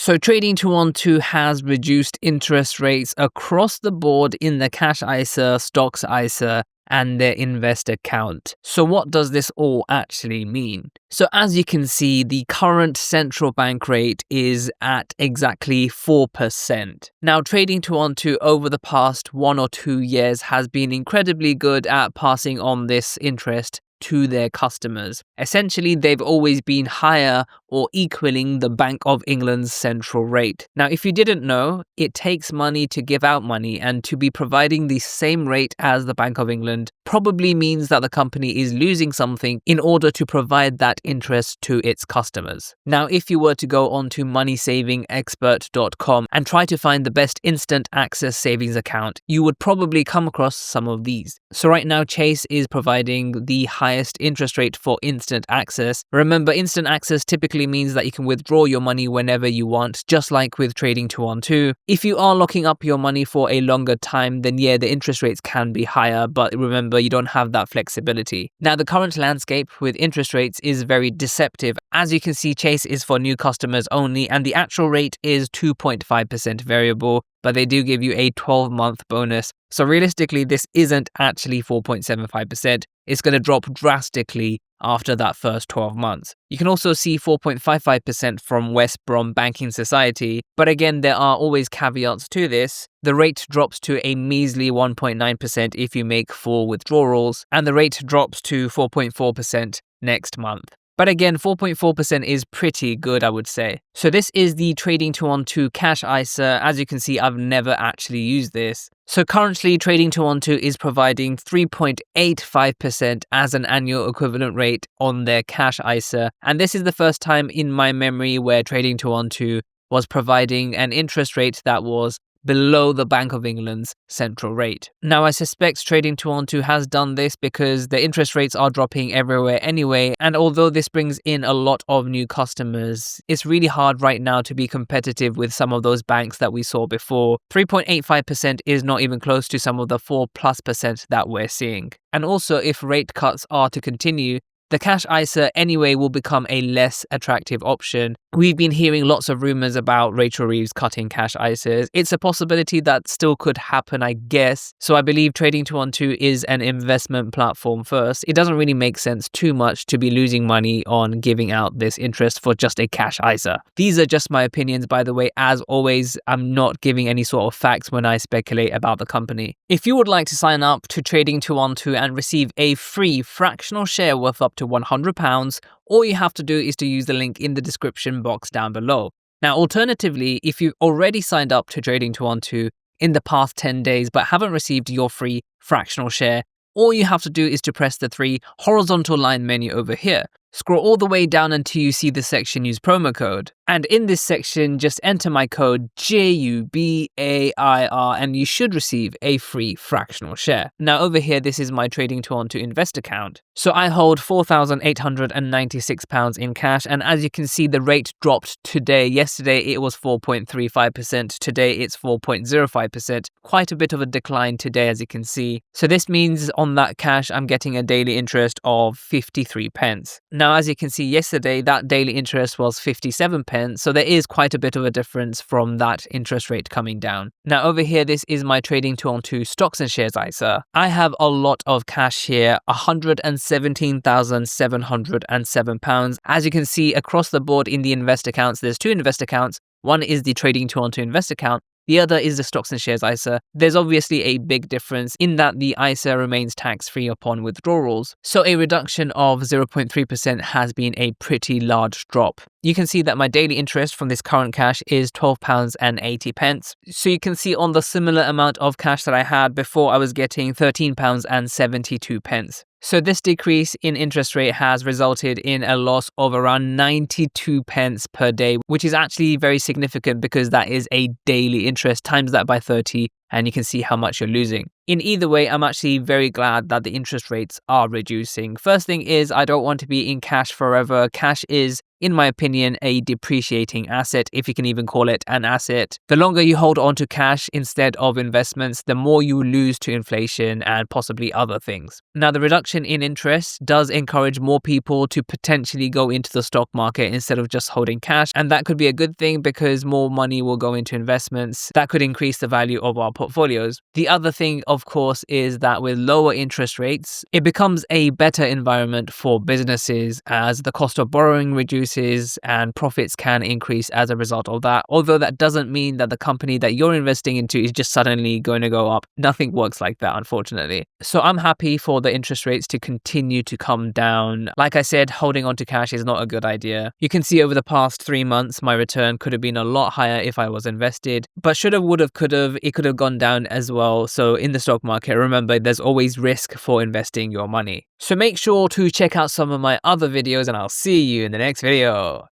So Trading 212 has reduced interest rates across the board in the cash ISA, stocks ISA, and their invest account. So what does this all actually mean? So as you can see, the current central bank rate is at exactly 4%. Now, Trading 212 over the past 1 or 2 years has been incredibly good at passing on this interest to their customers. Essentially, they've always been higher or equaling the Bank of England's central rate. Now, if you didn't know, it takes money to give out money, and to be providing the same rate as the Bank of England probably means that the company is losing something in order to provide that interest to its customers. Now, if you were to go onto moneysavingexpert.com and try to find the best instant access savings account, you would probably come across some of these. So right now, Chase is providing the highest interest rate for instant access. Remember, instant access typically means that you can withdraw your money whenever you want, just like with Trading 212. If you are locking up your money for a longer time, then yeah, the interest rates can be higher, but remember, you don't have that flexibility. Now, the current landscape with interest rates is very deceptive. As you can see, Chase is for new customers only, and the actual rate is 2.5% variable, but they do give you a 12-month bonus. So realistically, this isn't actually 4.75%. It's going to drop drastically after that first 12 months. You can also see 4.55% from West Brom Banking Society, but again, there are always caveats to this. The rate drops to a measly 1.9% if you make full withdrawals, and the rate drops to 4.4% next month. But again, 4.4% is pretty good, I would say. So this is the Trading 212 Cash ISA. As you can see, I've never actually used this. So currently, Trading 212 is providing 3.85% as an annual equivalent rate on their Cash ISA. And this is the first time in my memory where Trading 212 was providing an interest rate that was below the Bank of England's central rate. Now, I suspect Trading 212 has done this because the interest rates are dropping everywhere anyway, and although this brings in a lot of new customers, it's really hard right now to be competitive with some of those banks that we saw before. 3.85% is not even close to some of the 4+% that we're seeing. And also, if rate cuts are to continue, the Cash ISA anyway will become a less attractive option. We've been hearing lots of rumors about Rachel Reeves cutting Cash ISAs. It's a possibility that still could happen, I guess. So I believe Trading 212 is an investment platform first. It doesn't really make sense too much to be losing money on giving out this interest for just a Cash ISA. These are just my opinions, by the way. As always, I'm not giving any sort of facts when I speculate about the company. If you would like to sign up to Trading 212 and receive a free fractional share worth up to £100, all you have to do is to use the link in the description box down below. Now, alternatively, if you've already signed up to Trading 212 in the past 10 days but haven't received your free fractional share, all you have to do is to press the 3 horizontal line menu over here. Scroll all the way down until you see the section Use Promo Code. And in this section, just enter my code JUBAIR and you should receive a free fractional share. Now over here, this is my Trading 212 Invest account. So I hold £4,896 in cash, and as you can see, the rate dropped today. Yesterday it was 4.35%, today it's 4.05%. Quite a bit of a decline today, as you can see. So this means on that cash, I'm getting a daily interest of 53 pence. Now, as you can see, yesterday that daily interest was 57 pence, so there is quite a bit of a difference from that interest rate coming down. Now over here, this is my Trading 212 Stocks and Shares ISA. I have a lot of cash here, £117,707. As you can see across the board in the invest accounts, there's 2 invest accounts. One is the Trading 212 Invest account. The other is the Stocks and Shares ISA. There's obviously a big difference in that the ISA remains tax-free upon withdrawals. So a reduction of 0.3% has been a pretty large drop. You can see that my daily interest from this current cash is £12.80. So you can see on the similar amount of cash that I had before, I was getting £13.72. So this decrease in interest rate has resulted in a loss of around 92 pence per day, which is actually very significant because that is a daily interest. Times that by 30 and you can see how much you're losing. In either way, I'm actually very glad that the interest rates are reducing. First thing is, I don't want to be in cash forever. Cash is in my opinion, a depreciating asset, if you can even call it an asset. The longer you hold on to cash instead of investments, the more you lose to inflation and possibly other things. Now, the reduction in interest does encourage more people to potentially go into the stock market instead of just holding cash. And that could be a good thing because more money will go into investments. That could increase the value of our portfolios. The other thing, of course, is that with lower interest rates, it becomes a better environment for businesses as the cost of borrowing reduces and profits can increase as a result of that. Although that doesn't mean that the company that you're investing into is just suddenly going to go up. Nothing works like that, unfortunately. So I'm happy for the interest rates to continue to come down. Like I said, holding on to cash is not a good idea. You can see over the past 3 months, my return could have been a lot higher if I was invested, but should have, would have, could have, it could have gone down as well. So in the stock market, remember, there's always risk for investing your money. So make sure to check out some of my other videos and I'll see you in the next video.